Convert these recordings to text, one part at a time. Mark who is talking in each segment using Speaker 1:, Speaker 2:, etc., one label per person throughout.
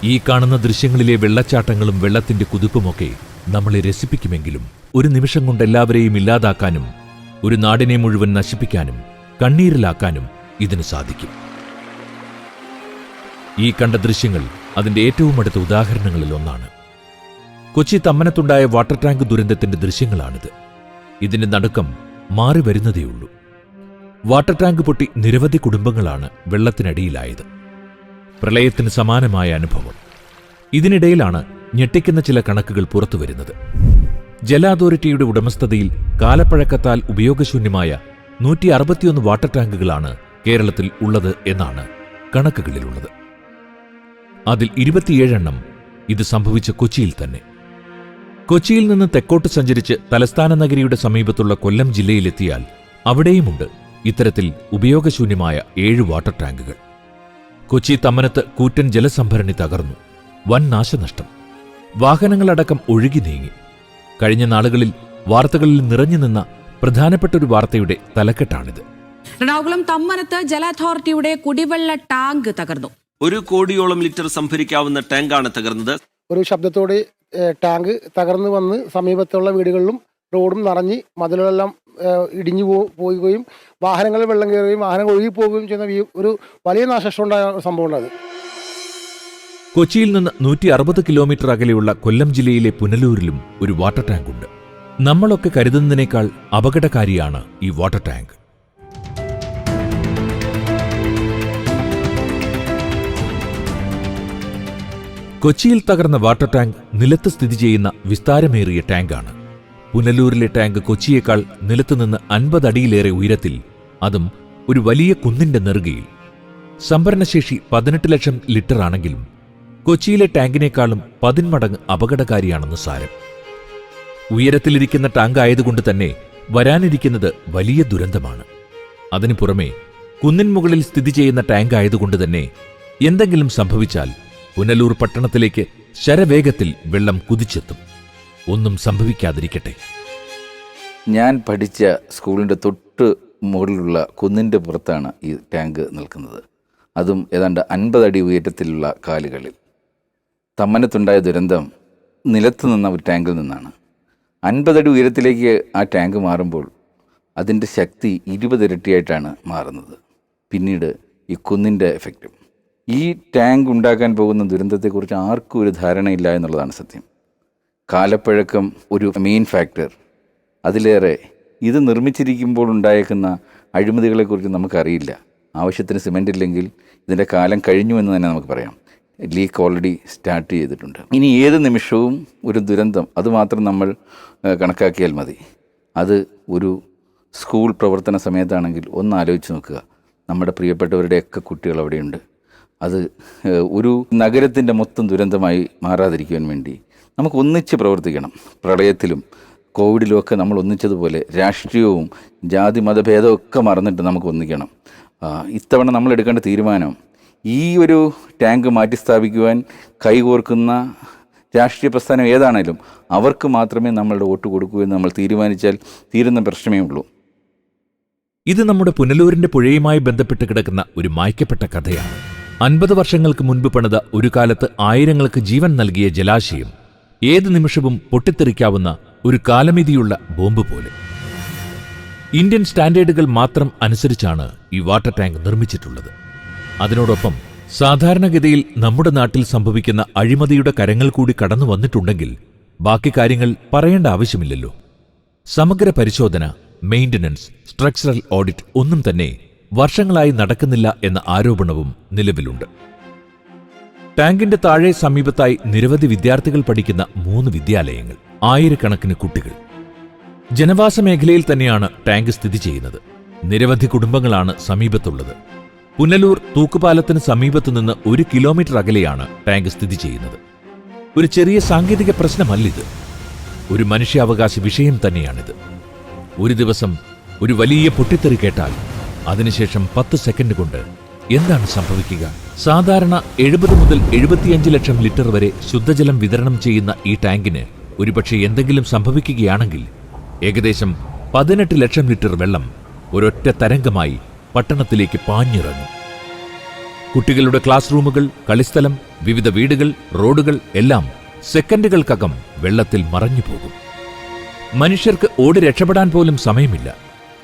Speaker 1: ഈ കാണുന്ന ദൃശ്യങ്ങളിലെ വെള്ളച്ചാട്ടങ്ങളും വെള്ളത്തിന്റെ കുതിപ്പുമൊക്കെ നമ്മളെ രസിപ്പിക്കുമെങ്കിലും ഒരു നിമിഷം കൊണ്ട് എല്ലാവരെയും ഇല്ലാതാക്കാനും ഒരു നാടിനെ മുഴുവൻ നശിപ്പിക്കാനും കണ്ണീരിലാക്കാനും ഇതിന് സാധിക്കും. ഈ കണ്ട ദൃശ്യങ്ങൾ അതിന്റെ ഏറ്റവും അടുത്ത ഉദാഹരണങ്ങളിൽ ഒന്നാണ്. കൊച്ചി തമ്മനത്തുണ്ടായ വാട്ടർ ടാങ്ക് ദുരന്തത്തിന്റെ ദൃശ്യങ്ങളാണിത്. ഇതിന്റെ നടുക്കം മാറി വരുന്നതേയുള്ളൂ. വാട്ടർ ടാങ്ക് പൊട്ടി നിരവധി കുടുംബങ്ങളാണ് വെള്ളത്തിനടിയിലായത്. പ്രളയത്തിന് സമാനമായ അനുഭവം. ഇതിനിടയിലാണ് ഞെട്ടിക്കുന്ന ചില കണക്കുകൾ പുറത്തുവരുന്നത്. ജല അതോറിറ്റിയുടെ ഉടമസ്ഥതയിൽ കാലപ്പഴക്കത്താൽ ഉപയോഗശൂന്യമായ 161 വാട്ടർ ടാങ്കുകളാണ് കേരളത്തിൽ ഉള്ളത് എന്നാണ് കണക്കുകളിലുള്ളത്. അതിൽ 27 എണ്ണം ഇത് സംഭവിച്ച കൊച്ചിയിൽ തന്നെ. കൊച്ചിയിൽ നിന്ന് തെക്കോട്ട് സഞ്ചരിച്ച് തലസ്ഥാന നഗരിയുടെ സമീപത്തുള്ള കൊല്ലം ജില്ലയിലെത്തിയാൽ അവിടെയുമുണ്ട് ഇത്തരത്തിൽ ഉപയോഗശൂന്യമായ 7 വാട്ടർ ടാങ്കുകൾ. കൊച്ചി തമ്മനത്ത് കൂറ്റൻ ജലസംഭരണി തകർന്നു. വൻ നാശനഷ്ടം. വാഹനങ്ങളടക്കം ഒഴുകി നീങ്ങി. കഴിഞ്ഞ നാളുകളിൽ വാർത്തകളിൽ നിറഞ്ഞു നിന്ന പ്രധാനപ്പെട്ട ഒരു വാർത്തയുടെ തലക്കെട്ടാണിത്.
Speaker 2: എറണാകുളം തമ്മനത്ത് ജല അതോറിറ്റിയുടെ കുടിവെള്ള ടാങ്ക് തകർന്നു.
Speaker 3: 1 കോടിയോളം ലിറ്റർ സംഭരിക്കാവുന്ന ടാങ്കാണ് തകർന്നത്.
Speaker 4: ഒരു ശബ്ദത്തോടെ ടാങ്ക് തകർന്നു വന്ന് സമീപത്തുള്ള വീടുകളിലും റോഡും നിറഞ്ഞ് മതിലുകളെല്ലാം ഇടിഞ്ഞു പോവുകയും വാഹനങ്ങളിൽ വെള്ളം കയറുകയും വാഹനങ്ങൾ ഒഴുകിപ്പോവുകയും ചെയ്യുന്ന ഒരു വലിയ നാശനഷ്ടം ഉണ്ടായ സംഭവം ഉണ്ടായത്.
Speaker 1: കൊച്ചിയിൽ നിന്ന് 160 കിലോമീറ്റർ അകലെയുള്ള കൊല്ലം ജില്ലയിലെ പുനലൂരിലും ഒരു വാട്ടർ ടാങ്ക് ഉണ്ട്. നമ്മളൊക്കെ കരുതുന്നതിനേക്കാൾ അപകടകാരിയാണ് ഈ വാട്ടർ ടാങ്ക്. കൊച്ചിയിൽ തകർന്ന വാട്ടർ ടാങ്ക് നിലത്ത് സ്ഥിതി ചെയ്യുന്ന വിസ്താരമേറിയ ടാങ്കാണ്. പുനലൂരിലെ ടാങ്ക് കൊച്ചിയേക്കാൾ നിലത്തുനിന്ന് 50 അടിയിലേറെ ഉയരത്തിൽ, അതും ഒരു വലിയ കുന്നിന്റെ നെറുകയിൽ. സംഭരണശേഷി 18 ലക്ഷം ലിറ്റർ ആണെങ്കിലും കൊച്ചിയിലെ ടാങ്കിനേക്കാളും 10 മടങ്ങ് അപകടകാരിയാണെന്ന് സാരം. ഉയരത്തിലിരിക്കുന്ന ടാങ്ക് ആയതുകൊണ്ട് തന്നെ വരാനിരിക്കുന്നത് വലിയ ദുരന്തമാണ്. അതിനു പുറമെ കുന്നിൻ മുകളിൽ സ്ഥിതി ചെയ്യുന്ന ടാങ്ക് ആയതുകൊണ്ട് തന്നെ എന്തെങ്കിലും സംഭവിച്ചാൽ പുനലൂർ പട്ടണത്തിലേക്ക് ശരവേഗത്തിൽ വെള്ളം കുതിച്ചെത്തും. ഒന്നും സംഭവിക്കാതിരിക്കട്ടെ.
Speaker 5: ഞാൻ പഠിച്ച സ്കൂളിൻ്റെ തൊട്ട് മുകളിലുള്ള കുന്നിൻ്റെ പുറത്താണ് ഈ ടാങ്ക് നിൽക്കുന്നത്. അതും ഏതാണ്ട് 50 അടി ഉയരത്തിലുള്ള കാലുകളിൽ. തമ്മനത്തുണ്ടായ ദുരന്തം നിലത്ത് നിന്ന ഒരു ടാങ്കിൽ നിന്നാണ്. 50 അടി ഉയരത്തിലേക്ക് ആ ടാങ്ക് മാറുമ്പോൾ അതിൻ്റെ ശക്തി 20 ഇരട്ടിയായിട്ടാണ് മാറുന്നത്. പിന്നീട് ഈ കുന്നിൻ്റെ എഫക്റ്റും. ഈ ടാങ്ക് ഉണ്ടാക്കാൻ പോകുന്ന ദുരന്തത്തെക്കുറിച്ച് ആർക്കും ഒരു ധാരണയില്ല എന്നുള്ളതാണ് സത്യം. കാലപ്പഴക്കം ഒരു മെയിൻ ഫാക്ടർ. അതിലേറെ ഇത് നിർമ്മിച്ചിരിക്കുമ്പോൾ ഉണ്ടായേക്കുന്ന അഴിമതികളെക്കുറിച്ച് നമുക്കറിയില്ല. ആവശ്യത്തിന് സിമൻ്റ് ഇല്ലെങ്കിൽ ഇതിൻ്റെ കാലം കഴിഞ്ഞു എന്ന് തന്നെ നമുക്ക് പറയാം. ലീക്ക് ഓൾറെഡി സ്റ്റാർട്ട് ചെയ്തിട്ടുണ്ട്. ഇനി ഏത് നിമിഷവും ഒരു ദുരന്തം, അതുമാത്രം നമ്മൾ കണക്കാക്കിയാൽ മതി. അത് ഒരു സ്കൂൾ പ്രവർത്തന സമയത്താണെങ്കിൽ ഒന്ന് ആലോചിച്ച് നോക്കുക. നമ്മുടെ പ്രിയപ്പെട്ടവരുടെയൊക്കെ കുട്ടികൾ അവിടെയുണ്ട്. അത് ഒരു നഗരത്തിൻ്റെ മൊത്തം ദുരന്തമായി മാറാതിരിക്കുവാൻ വേണ്ടി നമുക്ക് ഒന്നിച്ച് പ്രവർത്തിക്കണം. പ്രളയത്തിലും കോവിഡിലും ഒക്കെ നമ്മൾ ഒന്നിച്ചതുപോലെ രാഷ്ട്രീയവും ജാതി മതഭേദവും ഒക്കെ മറന്നിട്ട് നമുക്ക് ഒന്നിക്കണം. ഇത്തവണ നമ്മൾ എടുക്കേണ്ട തീരുമാനം, ഈ ഒരു ടാങ്ക് മാറ്റിസ്ഥാപിക്കുവാൻ കൈകോർക്കുന്ന രാഷ്ട്രീയ പ്രസ്ഥാനം ഏതാണേലും അവർക്ക് മാത്രമേ നമ്മളുടെ വോട്ട് കൊടുക്കൂ എന്ന് നമ്മൾ തീരുമാനിച്ചാൽ തീരുന്ന പ്രശ്നമേ ഉള്ളൂ.
Speaker 1: ഇത് നമ്മുടെ പുനലൂരിന്റെ പുഴയുമായി ബന്ധപ്പെട്ട് കിടക്കുന്ന ഒരു മായ്ക്കപ്പെട്ട കഥയാണ്. 50 വർഷങ്ങൾക്ക് മുൻപ് പണിത ഒരു കാലത്ത് ആയിരങ്ങൾക്ക് ജീവൻ നൽകിയ ജലാശയം ഏത് നിമിഷവും പൊട്ടിത്തെറിക്കാവുന്ന ഒരു കാലമിതിയുള്ള ബോംബ് പോലെ. ഇന്ത്യൻ സ്റ്റാൻഡേർഡുകൾ മാത്രം അനുസരിച്ചാണ് ഈ വാട്ടർ ടാങ്ക് നിർമ്മിച്ചിട്ടുള്ളത്. അതിനോടൊപ്പം സാധാരണഗതിയിൽ നമ്മുടെ നാട്ടിൽ സംഭവിക്കുന്ന അഴിമതിയുടെ കരങ്ങൾ കൂടി കടന്നു വന്നിട്ടുണ്ടെങ്കിൽ ബാക്കി കാര്യങ്ങൾ പറയേണ്ട ആവശ്യമില്ലല്ലോ. സമഗ്ര പരിശോധന, മെയിന്റനൻസ്, സ്ട്രക്ചറൽ ഓഡിറ്റ് ഒന്നും തന്നെ വർഷങ്ങളായി നടക്കുന്നില്ല എന്ന ആരോപണവും നിലവിലുണ്ട്. ടാങ്കിന്റെ താഴെ സമീപത്തായി നിരവധി വിദ്യാർത്ഥികൾ പഠിക്കുന്ന 3 വിദ്യാലയങ്ങൾ, ആയിരക്കണക്കിന് കുട്ടികൾ. ജനവാസ മേഖലയിൽ തന്നെയാണ് ടാങ്ക് സ്ഥിതി ചെയ്യുന്നത്. നിരവധി കുടുംബങ്ങളാണ് സമീപത്തുള്ളത്. പുനലൂർ തൂക്കുപാലത്തിന് സമീപത്തുനിന്ന് 1 കിലോമീറ്റർ അകലെയാണ് ടാങ്ക് സ്ഥിതി ചെയ്യുന്നത്. ഒരു ചെറിയ സാങ്കേതിക പ്രശ്നമല്ലിത്. ഒരു മനുഷ്യാവകാശ വിഷയം തന്നെയാണിത്. ഒരു ദിവസം ഒരു വലിയ പൊട്ടിത്തെറി കേട്ടാൽ അതിനുശേഷം 10 സെക്കൻഡ് കൊണ്ട് എന്താണ് സംഭവിക്കുക? സാധാരണ 70 മുതൽ 75 ലക്ഷം ലിറ്റർ വരെ ശുദ്ധജലം വിതരണം ചെയ്യുന്ന ഈ ടാങ്കിന് ഒരുപക്ഷെ എന്തെങ്കിലും സംഭവിക്കുകയാണെങ്കിൽ ഏകദേശം 18 ലക്ഷം ലിറ്റർ വെള്ളം ഒരൊറ്റ തരംഗമായി പട്ടണത്തിലേക്ക് പാഞ്ഞിറങ്ങും. കുട്ടികളുടെ ക്ലാസ് റൂമുകൾ, കളിസ്ഥലം, വിവിധ വീടുകൾ, റോഡുകൾ എല്ലാം സെക്കൻഡുകൾക്കകം വെള്ളത്തിൽ മറഞ്ഞുപോകും. മനുഷ്യർക്ക് ഓടി രക്ഷപ്പെടാൻ പോലും സമയമില്ല.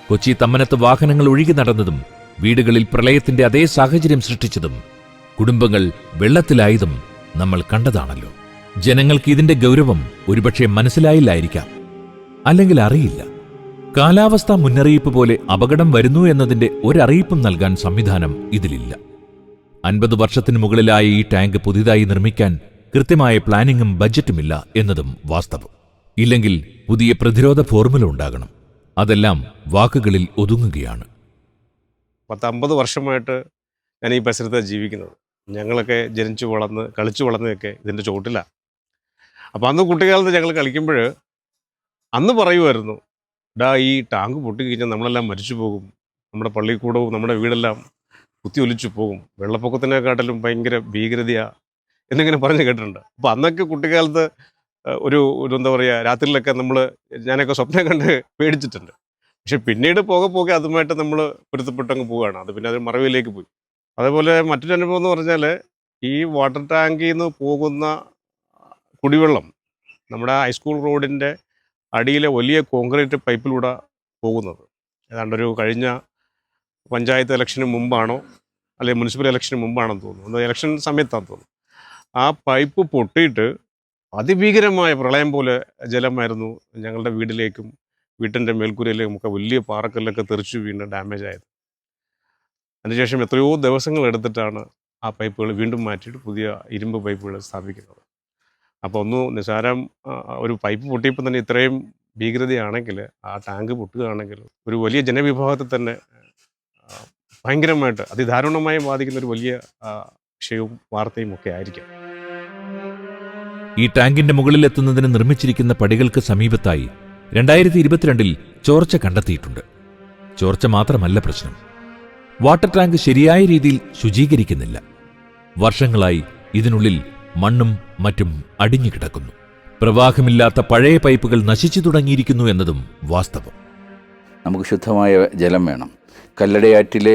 Speaker 1: കൊച്ചി തമ്മനത്ത് വാഹനങ്ങൾ ഒഴുകി നടന്നതും വീടുകളിൽ പ്രളയത്തിന്റെ അതേ സാഹചര്യം സൃഷ്ടിച്ചതും കുടുംബങ്ങൾ വെള്ളത്തിലായതും നമ്മൾ കണ്ടതാണല്ലോ. ജനങ്ങൾക്ക് ഇതിന്റെ ഗൗരവം ഒരുപക്ഷെ മനസ്സിലായില്ലായിരിക്കാം, അല്ലെങ്കിൽ അറിയില്ല. കാലാവസ്ഥാ മുന്നറിയിപ്പ് പോലെ അപകടം വരുന്നു എന്നതിന്റെ ഒരറിയിപ്പും നൽകാൻ സംവിധാനം ഇതിലില്ല. 50 വർഷത്തിനു മുകളിലായ ഈ ടാങ്ക് പുതിയതായി നിർമ്മിക്കാൻ കൃത്യമായ പ്ലാനിങ്ങും ബജറ്റുമില്ല എന്നതും വാസ്തവം. ഇല്ലെങ്കിൽ പുതിയ പ്രതിരോധ ഫോർമുല ഉണ്ടാകണം. അതെല്ലാം വാക്കുകളിൽ ഒതുങ്ങുകയാണ്.
Speaker 6: 50 വർഷമായിട്ട് ഞാൻ ഈ പരിസരത്താണ് ജീവിക്കുന്നത്. ഞങ്ങളൊക്കെ ജനിച്ചു വളർന്ന് കളിച്ചു വളർന്നതൊക്കെ ഇതിൻ്റെ ചുവട്ടിലാണ്. അപ്പോൾ അന്ന് കുട്ടിക്കാലത്ത് ഞങ്ങൾ കളിക്കുമ്പോൾ അന്ന് പറയുമായിരുന്നു, ഈ ടാങ്ക് പൊട്ടിക്കഴിഞ്ഞാൽ നമ്മളെല്ലാം മരിച്ചു പോകും, നമ്മുടെ പള്ളിക്കൂടവും നമ്മുടെ വീടെല്ലാം കുത്തി ഒലിച്ചു പോകും, വെള്ളപ്പൊക്കത്തിനെക്കാട്ടിലും ഭയങ്കര ഭീകരതയാണ് എന്നിങ്ങനെ പറഞ്ഞ് കേട്ടിട്ടുണ്ട്. അപ്പോൾ അന്നൊക്കെ കുട്ടിക്കാലത്ത് ഒരു എന്താ പറയുക, രാത്രിയിലൊക്കെ ഞാനൊക്കെ സ്വപ്നം കണ്ട് പേടിച്ചിട്ടുണ്ട്. പക്ഷെ പിന്നീട് പോകെ അതുമായിട്ട് നമ്മൾ പൊരുത്തപ്പെട്ടങ്ങ് പോവുകയാണ്. അത് പിന്നെ അത് മറവിലേക്ക് പോയി. അതേപോലെ മറ്റൊരു അനുഭവം എന്ന് പറഞ്ഞാൽ, ഈ വാട്ടർ ടാങ്കിൽ നിന്ന് പോകുന്ന കുടിവെള്ളം നമ്മുടെ ഹൈസ്കൂൾ റോഡിൻ്റെ അടിയിലെ വലിയ കോൺക്രീറ്റ് പൈപ്പിലൂടെ പോകുന്നത്. ഏതാണ്ടൊരു കഴിഞ്ഞ പഞ്ചായത്ത് ഇലക്ഷന് മുമ്പാണോ അല്ലെങ്കിൽ മുനിസിപ്പൽ ഇലക്ഷന് മുമ്പാണെന്ന് തോന്നുന്നു, അത് ഇലക്ഷൻ സമയത്താണെന്ന് തോന്നുന്നു. ആ പൈപ്പ് പൊട്ടിയിട്ട് അതിഭീകരമായ പ്രളയം പോലെ ജലമായിരുന്നു ഞങ്ങളുടെ വീട്ടിലേക്കും വീട്ടിൻ്റെ മേൽക്കൂരയിലേക്കും ഒക്കെ വലിയ പാറക്കല്ലൊക്കെ തെറിച്ചു വീണ് ഡാമേജ് ആയത്. അതിനുശേഷം എത്രയോ ദിവസങ്ങൾ എടുത്തിട്ടാണ് ആ പൈപ്പുകൾ വീണ്ടും മാറ്റിയിട്ട് പുതിയ ഇരുമ്പ് പൈപ്പുകൾ സ്ഥാപിക്കുന്നത്. അപ്പോൾ നിസ്സാരം ഒരു പൈപ്പ് പൊട്ടിയപ്പോൾ തന്നെ ഇത്രയും ഭീകരതയാണെങ്കിൽ, ആ ടാങ്ക് പൊട്ടുകയാണെങ്കിൽ ഒരു വലിയ ജനവിഭാഗത്തെ തന്നെ ഭയങ്കരമായിട്ട് അതിദാരുണമായി ബാധിക്കുന്ന ഒരു വലിയ വിഷയവും വാർത്തയും ഒക്കെ ആയിരിക്കും.
Speaker 1: ഈ ടാങ്കിന്റെ മുകളിലെത്തുന്നതിന് നിർമ്മിച്ചിരിക്കുന്ന പടികൾക്ക് സമീപത്തായി 2022 ചോർച്ച കണ്ടെത്തിയിട്ടുണ്ട്. ചോർച്ച മാത്രമല്ല പ്രശ്നം, വാട്ടർ ടാങ്ക് ശരിയായ രീതിയിൽ ശുചീകരിക്കുന്നില്ല. വർഷങ്ങളായി ഇതിനുള്ളിൽ മണ്ണും മറ്റും അടിഞ്ഞുകിടക്കുന്നു. പ്രവാഹമില്ലാത്ത പഴയ പൈപ്പുകൾ നശിച്ചു തുടങ്ങിയിരിക്കുന്നു എന്നതും വാസ്തവം.
Speaker 5: നമുക്ക് ശുദ്ധമായ ജലം വേണം. കല്ലടയാറ്റിലെ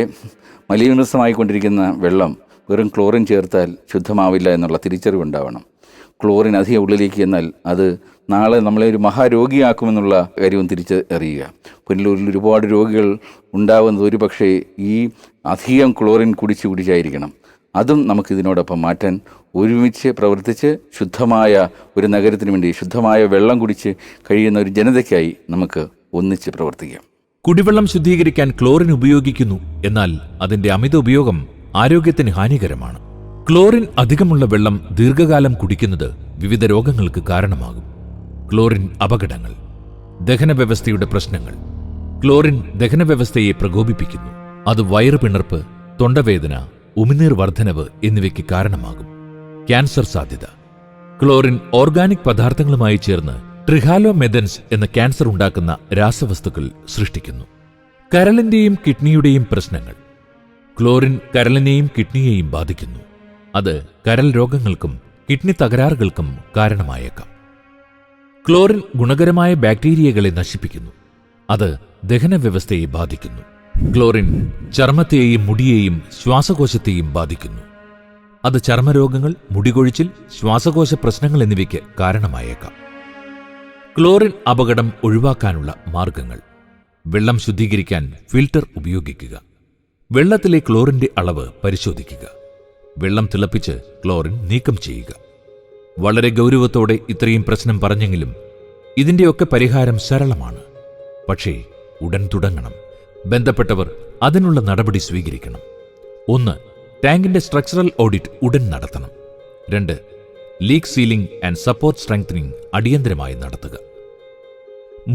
Speaker 5: മലിനീകരണമായിക്കൊണ്ടിരിക്കുന്ന വെള്ളം വെറും ക്ലോറിൻ ചേർത്താൽ ശുദ്ധമാവില്ല എന്നുള്ള തിരിച്ചറിവുണ്ടാവണം. ക്ലോറിൻ അധികം ഉള്ളിലേക്ക് എന്നാൽ അത് നാളെ നമ്മളെ ഒരു മഹാരോഗിയാക്കുമെന്നുള്ള കാര്യവും തിരിച്ചറിയുക. പുനലൂരിൽ ഒരുപാട് രോഗികൾ ഉണ്ടാകുന്നത് ഒരു പക്ഷേ ഈ അധികം ക്ലോറിൻ കുടിച്ചായിരിക്കണം. അതും നമുക്കിതിനോടൊപ്പം മാറ്റാൻ ഒരുമിച്ച് പ്രവർത്തിച്ച് ശുദ്ധമായ ഒരു നഗരത്തിന് വേണ്ടി ശുദ്ധമായ വെള്ളം കുടിച്ച് കഴിയുന്ന ഒരു ജനതയ്ക്കായി നമുക്ക് ഒന്നിച്ച് പ്രവർത്തിക്കാം.
Speaker 1: കുടിവെള്ളം ശുദ്ധീകരിക്കാൻ ക്ലോറിൻ ഉപയോഗിക്കുന്നു, എന്നാൽ അതിന്റെ അമിത ഉപയോഗം ആരോഗ്യത്തിന് ഹാനികരമാണ്. ക്ലോറിൻ അധികമുള്ള വെള്ളം ദീർഘകാലം കുടിക്കുന്നത് വിവിധ രോഗങ്ങൾക്ക് കാരണമാകും. ക്ലോറിൻ അപകടങ്ങൾ, ദഹനവ്യവസ്ഥയുടെ പ്രശ്നങ്ങൾ. ക്ലോറിൻ ദഹനവ്യവസ്ഥയെ പ്രകോപിപ്പിക്കുന്നു. അത് വയറ് പിണർപ്പ്, തൊണ്ടവേദന, ഉമിനീർ വർധനവ് എന്നിവയ്ക്ക് കാരണമാകും. ക്യാൻസർ സാധ്യത. ക്ലോറിൻ ഓർഗാനിക് പദാർത്ഥങ്ങളുമായി ചേർന്ന് ട്രിഹാലോമെഥൻസ് എന്ന ക്യാൻസർ ഉണ്ടാക്കുന്ന രാസവസ്തുക്കൾ സൃഷ്ടിക്കുന്നു. കരളിന്റെയും കിഡ്നിയുടെയും പ്രശ്നങ്ങൾ. ക്ലോറിൻ കരളിനെയും കിഡ്നിയെയും ബാധിക്കുന്നു. അത് കരൾ രോഗങ്ങൾക്കും കിഡ്നി തകരാറുകൾക്കും കാരണമായേക്കാം. ക്ലോറിൻ ഗുണകരമായ ബാക്ടീരിയകളെ നശിപ്പിക്കുന്നു. അത് ദഹനവ്യവസ്ഥയെ ബാധിക്കുന്നു. ക്ലോറിൻ ചർമ്മത്തെയും മുടിയെയും ശ്വാസകോശത്തെയും ബാധിക്കുന്നു. അത് ചർമ്മരോഗങ്ങൾ, മുടികൊഴിച്ചിൽ, ശ്വാസകോശ പ്രശ്നങ്ങൾ എന്നിവയ്ക്ക് കാരണമായേക്കാം. ക്ലോറിൻ അപകടം ഒഴിവാക്കാനുള്ള മാർഗങ്ങൾ: വെള്ളം ശുദ്ധീകരിക്കാൻ ഫിൽട്ടർ ഉപയോഗിക്കുക. വെള്ളത്തിലെ ക്ലോറിന്റെ അളവ് പരിശോധിക്കുക. വെള്ളം തിളപ്പിച്ച് ക്ലോറിൻ നീക്കം ചെയ്യുക. വളരെ ഗൗരവത്തോടെ ഇത്രയും പ്രശ്നം പറഞ്ഞെങ്കിലും ഇതിന്റെയൊക്കെ പരിഹാരം സരളമാണ്. പക്ഷേ ഉടൻ തുടങ്ങണം. ബന്ധപ്പെട്ടവർ അതിനുള്ള നടപടി സ്വീകരിക്കണം. 1. ടാങ്കിന്റെ സ്ട്രക്ചറൽ ഓഡിറ്റ് ഉടൻ നടത്തണം. 2. ലീക്ക് സീലിംഗ് ആൻഡ് സപ്പോർട്ട് സ്ട്രെങ്തനിംഗ് അടിയന്തരമായി നടത്തുക.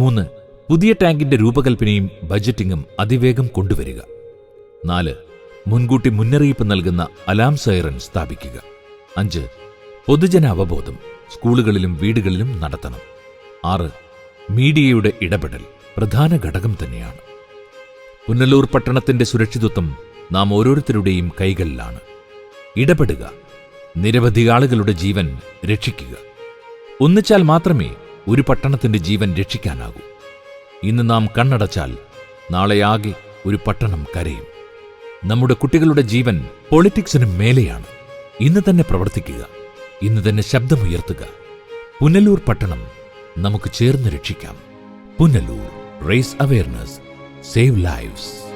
Speaker 1: 3. പുതിയ ടാങ്കിന്റെ രൂപകൽപ്പനയും ബജറ്റിംഗും അതിവേഗം കൊണ്ടുവരിക. 4. മുൻകൂട്ടി മുന്നറിയിപ്പ് നൽകുന്ന അലാം സൈറൻ സ്ഥാപിക്കുക. 5. പൊതുജന അവബോധം സ്കൂളുകളിലും വീടുകളിലും നടത്തണം. 6. മീഡിയയുടെ ഇടപെടൽ പ്രധാന ഘടകം തന്നെയാണ്. പുനലൂർ പട്ടണത്തിന്റെ സുരക്ഷിതത്വം നാം ഓരോരുത്തരുടെയും കൈകളിലാണ്. ഇടപെടുക. നിരവധി ആളുകളുടെ ജീവൻ രക്ഷിക്കുക. ഒന്നിച്ചാൽ മാത്രമേ ഒരു പട്ടണത്തിന്റെ ജീവൻ രക്ഷിക്കാനാകൂ. ഇന്ന് നാം കണ്ണടച്ചാൽ നാളെയാകെ ഒരു പട്ടണം കരയും. നമ്മുടെ കുട്ടികളുടെ ജീവൻ പൊളിറ്റിക്സിനും മേലെയാണ്. ഇന്ന് തന്നെ പ്രവർത്തിക്കുക, ഇന്ന് തന്നെ ശബ്ദമുയർത്തുക. പുനലൂർ പട്ടണം നമുക്ക് ചേർന്ന് രക്ഷിക്കാം. Punalur, raise awareness, save lives.